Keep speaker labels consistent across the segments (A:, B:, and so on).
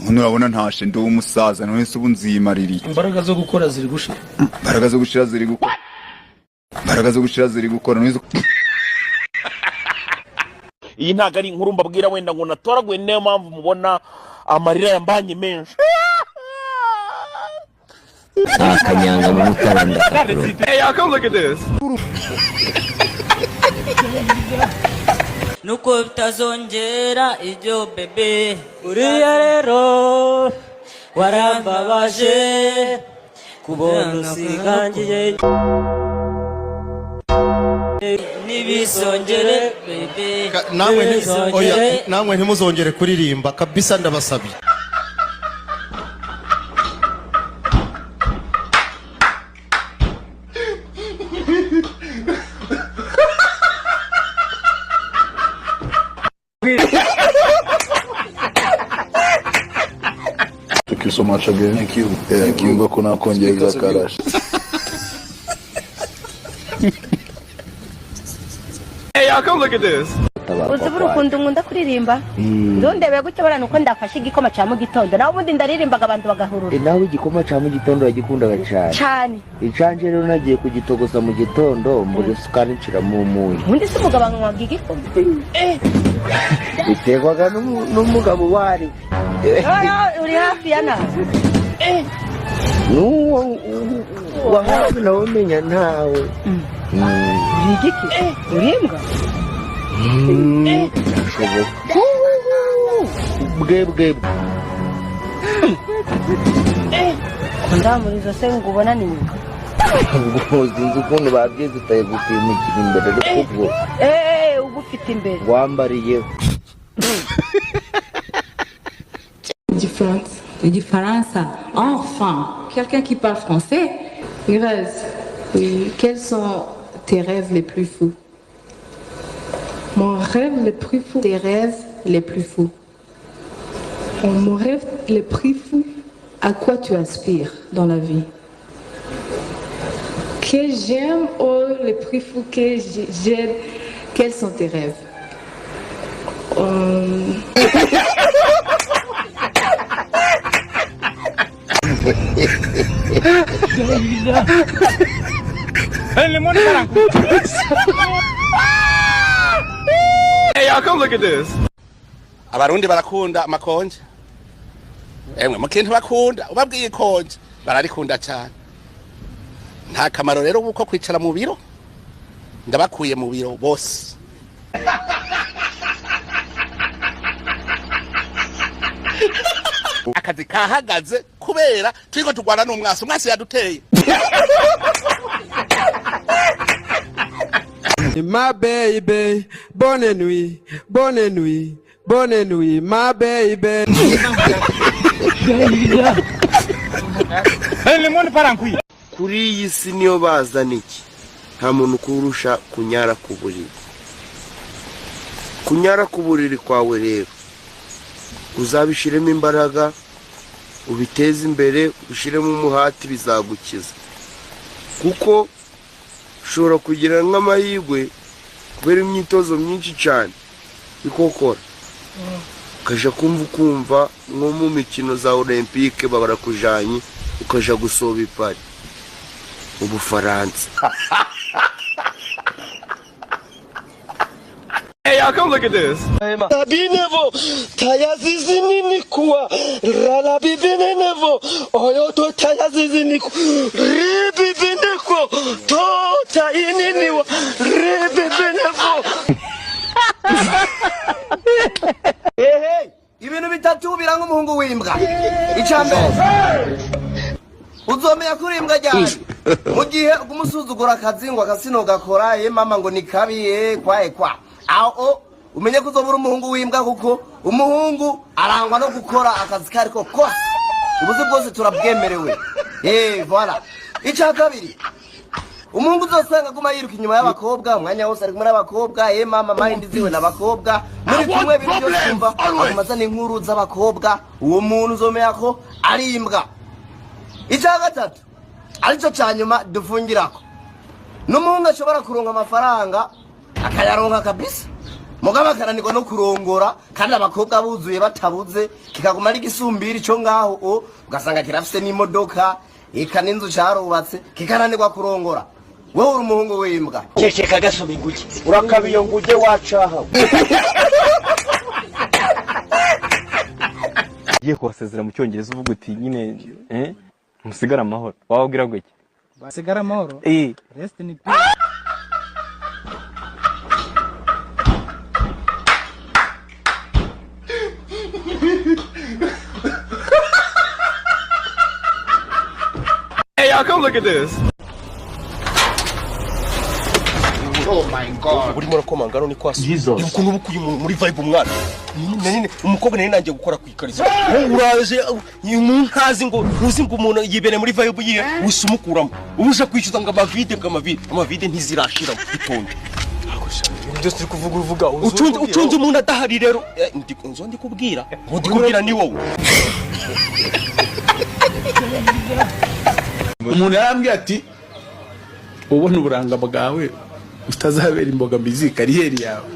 A: none urabona ntashe ndi umusaza none se ubu nzimaririye
B: imbaraga zo gukora ziri gushira
A: imbaraga zo gushira ziri gukora imbaraga zo gushira ziri gukora none
C: iyi ntago ari inkuru mbabwira wenda ngo natoragwe niyo mpamvu mubona amarira yambanye menshi
D: akanyanga mu mutaranda.
C: Hey, y'all come look at this.
E: Nuko bitazongera ibyo bebe uriya rero warambabaje kubona usigangiye nibisongere bebe
F: namwe ntimuzongere kuririmba kabisa ndabasabye.
A: Thank you so much again. Thank you. Thank you. Kuna kongeza karasha.
C: Hey, y'all come look at this.
G: Uzubura ukuntu nkunda kuririmba ndondebe gutyo barana uko ndafashe igikoma cya mu gitondo naho ubundi ndaririmbaga abantu bagahurura
D: Nawe igikoma cya mu gitondo yagikundaga cyane icanje rero nagiye kugitogoza mu gitondo muri sukari ncira mu munyu
G: ubundi se umugabo anywaga igikoma
D: biterwaga n'umugabo wari
G: uri hafi ya nawe
D: n'uwo wahafi nawe umenya ntawe
G: igiki urimbwa
D: bwe
G: ndamurizo se ngo ubona ni nyuma
D: sinzi ukuntu babwiye zitaye gusimukira imbere ariko ubwo
G: ugufite imbere
D: wambariyeho
H: Différence. Enfin, quelqu'un qui parle français. Grèce, oui. Quels sont tes rêves les plus fous? Mon rêve le plus fou. Tes rêves les plus fous. Mon rêve le plus fou. À quoi tu aspires dans la vie? Que j'aime ou le plus fou que j'aime? Quels sont tes rêves?
C: Hey, y'all come look at this. Abarundi barakunda makonje. Emwe mukintu bakunda ubabwiye konje bararikunda cyane. Nta kamaro rero uko kwicara mu biro. Ndabakuye mu biro bose. Akazi kahagaze kubera turiko tugwana n'umwasi yaduteye.
I: My baby, bonne nuit, bonne nuit, bonne nuit, my baby.
F: Kuri iyi si niyo bazana iki nta muntu kurusha kunyara ku buriri. Kunyara ku buriri kwawe rero uzabishiremo imbaraga ubiteze imbere ushiremo umuhati bizagukiza kuko ushobora kugira nk'amahirwe kubera imyitozo myinshi cyane bikokora ukaja kumva nko mu mikino za Olympique babarakujanye ukaja gusoba ipari mu Bufaransa.
C: Hey, y'all come look at this.
J: Tabinevo, tayazizini nikua, rala bibinevo, oyo to tayazizini ku, ribibineko, to tayininiwa, ribibinevo. Hey, ibintu bitatu biranga umuhungu w'imbwa. Icambere. Uzomenya kuri imbwa ryari. Mu gihe umusuzugura akazi ngo akasino gakora mama ngo nikabiye kwa. Aho umenye ko uzobura umuhungu w'imbwa kuko umuhungu arangwa no gukora akazi kariko kose ubuzi bwose turabwemerewe voilà icya kabiri umuhungu uzosanga guma yiruka inyuma y'abakobwa umwanya wose ari kumwe n'abakobwa mama mahindi ziwe n'abakobwa muri kumwe biri byose kumva amaza n'inkuru z'abakobwa uwo muntu uzomenya ko ari imbwa icya gatatu arico cyanyuma dufungirako n'umuhungu ashobora kuronka amafaranga akayaronka kabisa mugaba kananirwa no kurongora kandi abakobwa buzuye batabuze kikaguma ari gisumbiri cyo ngaho ugasanga kirafise n'imodoka eka n'inzu carubatse kikananirwa kurongora wowe uri umuhungu w'imbwa
F: kekeka gasoma inguge urakabiyo nguge wacaha
B: Ugiye kubasezera mu cyongereza uvuga uti nyine musigara amahoro wababwira ngo iki
K: basigara amahoro rest in peace
C: Hey y'all, come look at this.
F: Oh my god. Uri mura komanga none kwasa. Ukuntu bukuye muri vibe umwana. Nene umukobwa nene nangiye gukora kwikariza. Uraje nkazi ngo uzi ngo umuntu yibere muri vibe yiye usumukuramo. Ubusha kwishyuza ngo amavide ntizirashira itonde. Ibyo turi kuvuga ucunze umuntu adahari rero ndi kubwira. Ndi kubwira ni wowe.
L: Umuntu yarambwiye ati ubona uburanga bwawe utazabera imbogamizi kariyeri yawe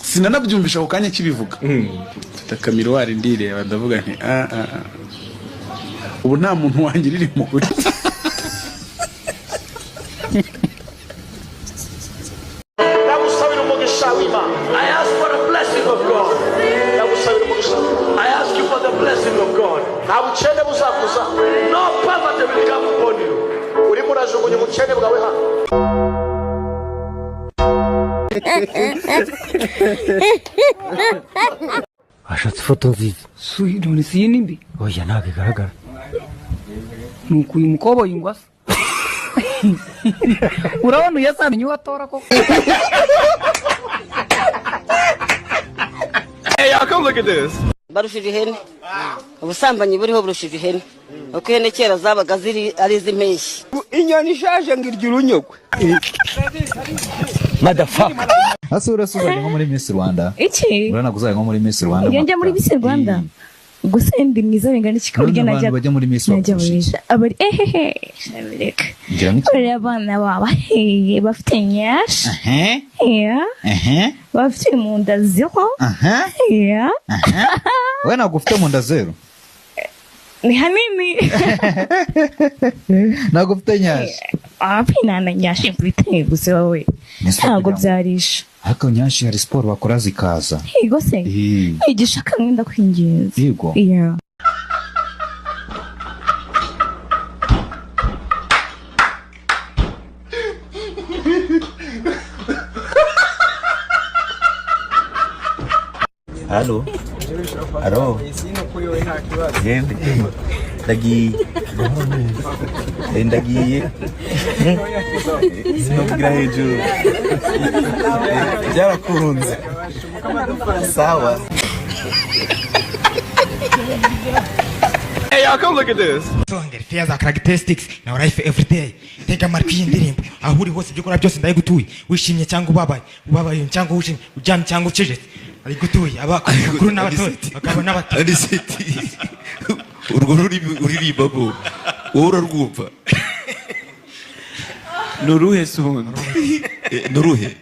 L: sinanabyumvisha ako kanya kibivuga mfite kamirwari ndireba ndavuga nti ubu nta muntu wangirira impuhwe
M: ndagusabira umugisha w'Imana. I ask for the blessing of God. Ndagusabira umugisha. I ask you for the blessing of God. Nta bukene buzakuza. No poverty will come upon you. Urimo urajugunya ubukene bwawe hano.
N: Ashatse ifoto nziza none si iyi nimbi oya ntabwo igaragara nuko uyu mukobwa yingwasa urabona uyasamenye uwatora koko
C: Hey y'all, come look at this.
O: barushije ihene ubusambanyi buriho burushije ihene uko ihene kera zabaga ziri ari iz'impeshyi
N: inyoni ishaje ngo irya urunyogwe
P: Motherfucker. Hasi urasubiye nko muri Miss Rwanda.
Q: Iki?
P: Urana kuzaye nko muri Miss Rwanda.
Q: Yanje muri Miss Rwanda. Gusa ndi mwiza bingana iki kurya najya.
P: Bajya muri Miss Rwanda.
Q: Abari shabireka. Uri abana baba bafite nyash. Yeah. Bafite mu nda zero. Yeah.
P: Wewe ntabwo ufite mu nda zero.
Q: Ni hanini.
P: Ntabwo ufite nyash.
Q: Apina na nyash mfite gusa wowe. Ntabwo byarisha.
P: Ariko nyashi hari sport bakora zikaza.
Q: Yego se. Igisha kamwe ndakwinginze.
P: Yego.
Q: Yeah.
P: Halo. Halo. Ndagiye. Sinovugira hejuru. Byarakunze. Sawa.
C: Hey y'all, come look at this.
R: Fears are characteristics na life every day. Tega marpi indirimbo ahuri hose byo kora byose ndayigutuye wishimye cyangwa ubabaye cyangwa wishimye ujyam cyangwa ucecetse arigutuye abakuru n'abato bakaba n'abato
S: urwo uririmba bo wowe urarwumva nuruhe sundi nuruhe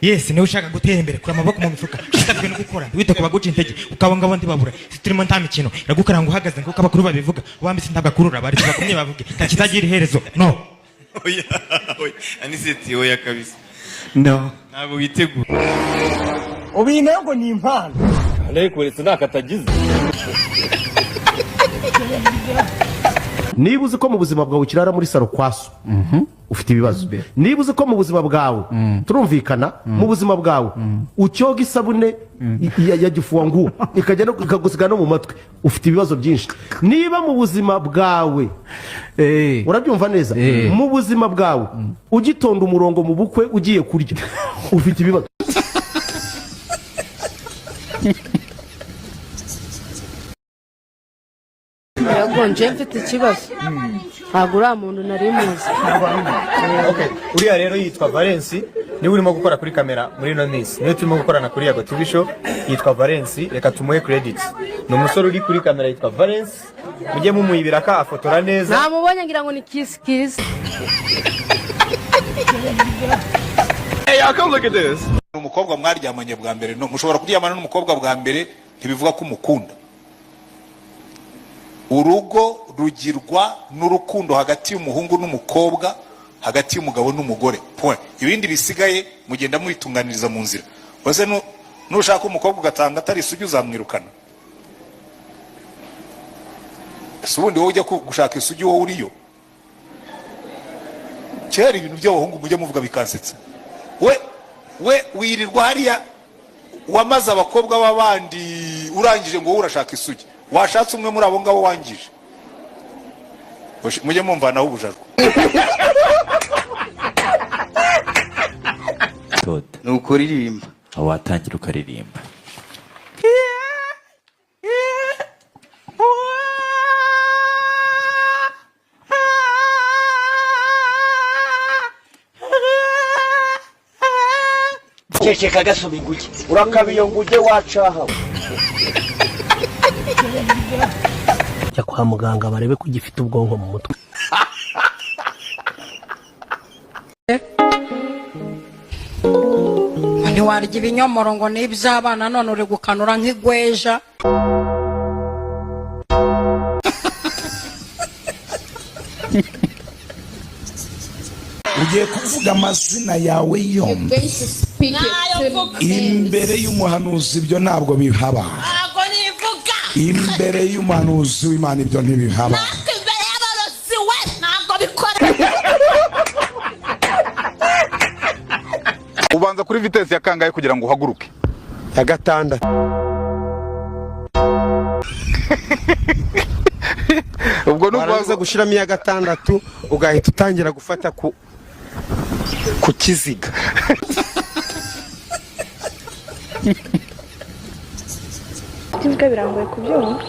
R: Yes, niwe ushaka gutera imbere kura amaboko mu mifuka ushaka no gukora wite kuba guca intege ukabanga abandi babura turimo nta mikino iragukaranga uhagaze ngo abakuru babivuga wambise ntabakurura bari bakumye bavuge kakitagira iherezo no
S: oya aniseti oya kabisa no ntabwo witegura
J: ubinengo ni impano
S: ariko uretse nakatagize
T: niba uzi ko mu buzima bwawe ukirara muri saro kwaso ufite ibibazo niba uzi ko mu buzima bwawe turumvikana mu buzima bwawe ucyoga isabune ya gifuwa nguwo ikagenda ikagusiga no mu matwe ufite ibibazo byinshi niba mu buzima bwawe urabyumva neza mu buzima bwawe ugitonda umurongo mu bukwe ugiye kurya ufite ibibazo
G: ahubwo nje mfite ikibazo ntabwo uriya muntu nari muzi.
U: Okay, uriya rero yitwa Valence, niwe urimo gukora kuri kamera muri ino minsi, niwe turimo gukorana kuri Yago TV show, yitwa Valence, reka tumuhe credit. Ni umusore uri kuri kamera yitwa Valence, mujye mumuyibira ka afotora neza.
G: Namubonye ngira ngo ni kiss.
C: Hey, y'all come look at this. Umukobwa mwaryamanye bwa mbere, no mushobora kuryamana n'umukobwa bwa mbere ntibivuga ko umukunda. Urugo rugirwa n'urukundo hagati y'umuhungu n'umukobwa, hagati y'umugabo n'umugore. Point. Ibindi bisigaye mugenda mwitunganiriza mu nzira. Wese nushaka umukobwa ugatanga atari isugi uzamwirukana. Subundi wowe ujya gushaka isugi wowe uriyo. Cyari ibintu by'abahungu mujye muvuga bikansetsa. We wirirwa hariya wamaze abakobwa b'abandi urangije ngo urashaka isugi. Washatse umwe muri abo ngabo wangije. Mujye mumvanaho ubujarwa.
S: Nukuririmba. Watangira ukaririmba.
J: Ceceka gasoma inguge. Urakabiyo nguge wacaha. Jya kwa muganga barebe ko gifite ubwonko mu mutwe.
V: Ntiwarya ibinyomoro ngo n'iby'abana none uri gukanura nk'igweja.
W: Ugiye kuvuga amazina yawe yombi imbere y'umuhanuzi, ibyo ntabwo bihaba. Imbere y'umuhanuzi w'Imana ibyo ntibihaba.
A: Ubanza kuri vitesse ya kangahe kugira ngo uhaguruke?
T: Ya gatandatu.
A: Ubwo
T: nubaza gushiramo ya gatandatu ugahita utangira gufata ku kiziga.
G: Imbwa birangoye kubyumva.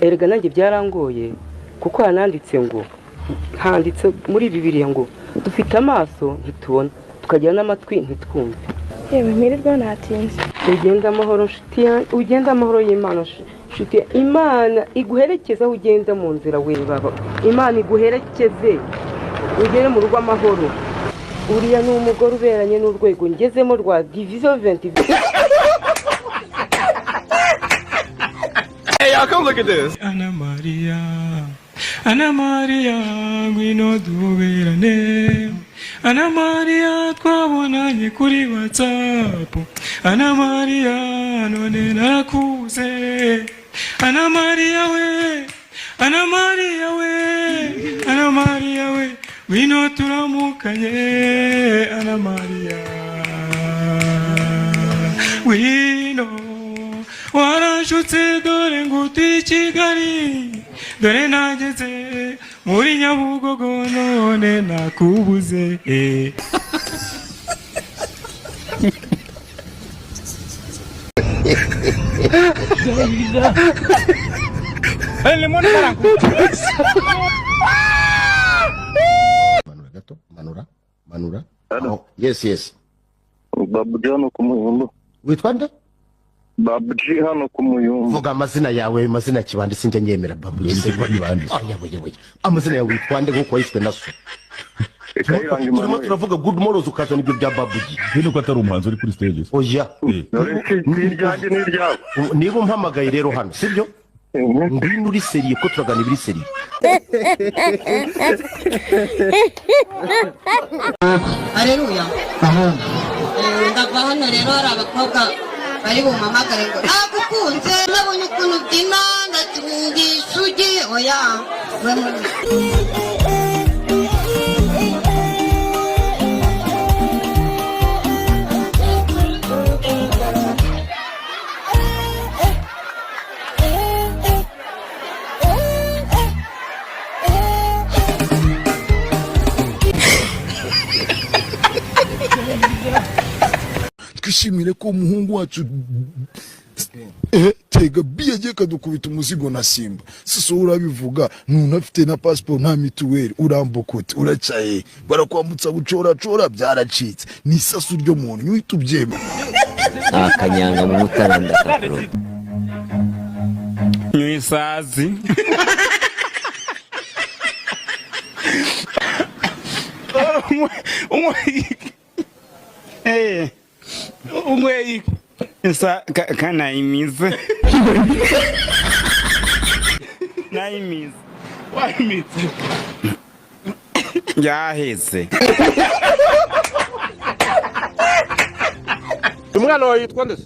D: Erega nanjye byarangoye kuko hananditse ngo handitse muri Bibiliya ngo dufite amaso ntitubona tukagira n'amatwi ntitwumve.
G: Yewe mpirirwa natinze.
D: Ugenda amahoro nshuti yanjye, ugenda amahoro y'Imana nshuti. Imana iguherekeza ugenda mu nzira we baba. Imana iguherekeze ugere mu rugo amahoro. Uriya ni umugore uberanye n'urwego ngezemo rwa division 20.
C: Hey, y'all come look at this.
I: Ana Maria, ngwino duberane. Ana Maria, twabonanye kuri WhatsApp. Ana Maria, none nakuze. Ana Maria we, Ana Maria we, Ana Maria we, ngwino turamukanye. Ana Maria, ngwino. Warashutse dore nguti Kigali, dore nageze muri Nyabugogo none nakubuze.
T: Manura. Yes.
X: Babuji hano ku Muyumbu.
T: Witwa nde?
X: Babuji hano ku Muyumbu.
T: Vuga amazina yawe, amazina kibandi sinjye nyemera Babuji. Amazina yawe witwa nde nkuko yiswe na so? Turimo turavuga good morals ukazana ibyo bya Babuji.
Y: Bino ko atari umuhanzi uri kuri stage.
T: Oya.
X: Niryanjye niryawe.
T: Niba umpamagaye rero hano, sibyo? Ngwino uri seriye ko turagana ibiri seriye.
V: Haleluya. Ndava hano rero hari abakobwa bari bumamagare ngo nagukunze nabonye ukuntu byina ndatugishugi oya.
W: Twishimire ko umuhungu wacu tega biye kadukubita umuzigo na Simba sisi urabivuga nunafite na passport nta mituweli urambukute uracaye barakwambutsa gucora byaracitse ni isasu ryo muntu uhita ubyema
B: akanyanga mu mutaranda kakuru
E: nywisazi umwe isa kana imize na imize wimize yaheze
F: umwana wawe yitwa ndese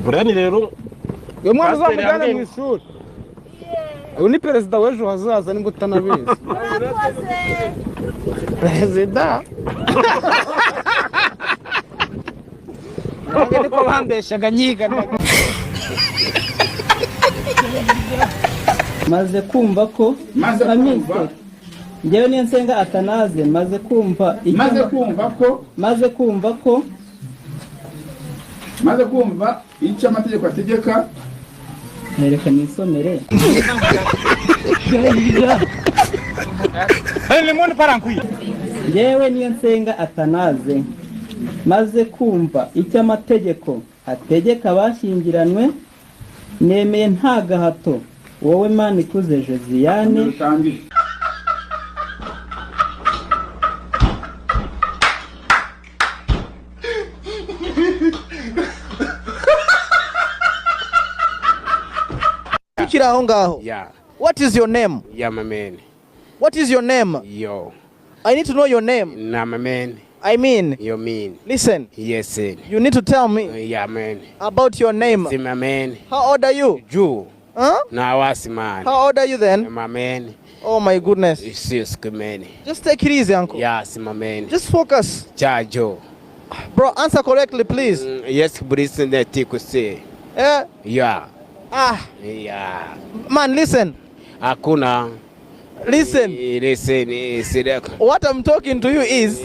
F: Brian rero
H: uyu mwana uzamujyana mu ishuri uyu ni perezida w'ejo hazaza nimba utanabizi perezida nange niko bambeshaga nyiga
K: maze kumva ko njyewe niyo nsenga atanaze maze kumva
Y: icyo amategeko ategeka
K: nereka nisomere njyewe niyo nsenga atanaze maze kumva icyo amategeko ategeka abashyingiranywe nemeye nta gahato wowe Mana ikuze Josiane
J: Aho ngaho.
E: Yeah.
J: What is your name?
E: Yeah, my man.
J: What is your name?
E: Yo.
J: I need to know your name.
E: Nah, my man.
J: I mean.
E: You mean.
J: Listen.
E: Yes, sir.
J: You need to tell me.
E: Yeah, man.
J: About your name.
E: See, my man.
J: How old are you?
E: Jew.
J: Huh?
E: No, I was man.
J: How old are you then?
E: My man.
J: Oh my goodness.
E: It's good, man.
J: Just take it easy, uncle.
E: Yes, my man.
J: Just focus.
E: Joe.
J: Bro, answer correctly, please.
E: Yes, please. Say. Yeah. Yeah.
J: Man, listen.
E: Hakuna.
J: Listen.
E: Listen.
J: What I'm talking to you is.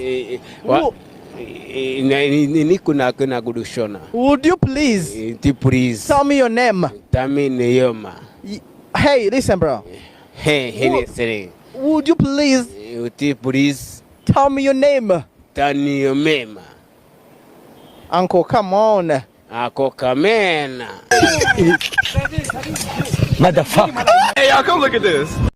J: Would you please tell me your name? Hey, listen, bro.
E: Hey, listen.
J: Would you please tell me your name?
E: Tell me your name.
J: Uncle, come on.
E: Uncle, come in.
J: Motherfucker.
E: Hey, y'all, come look at this.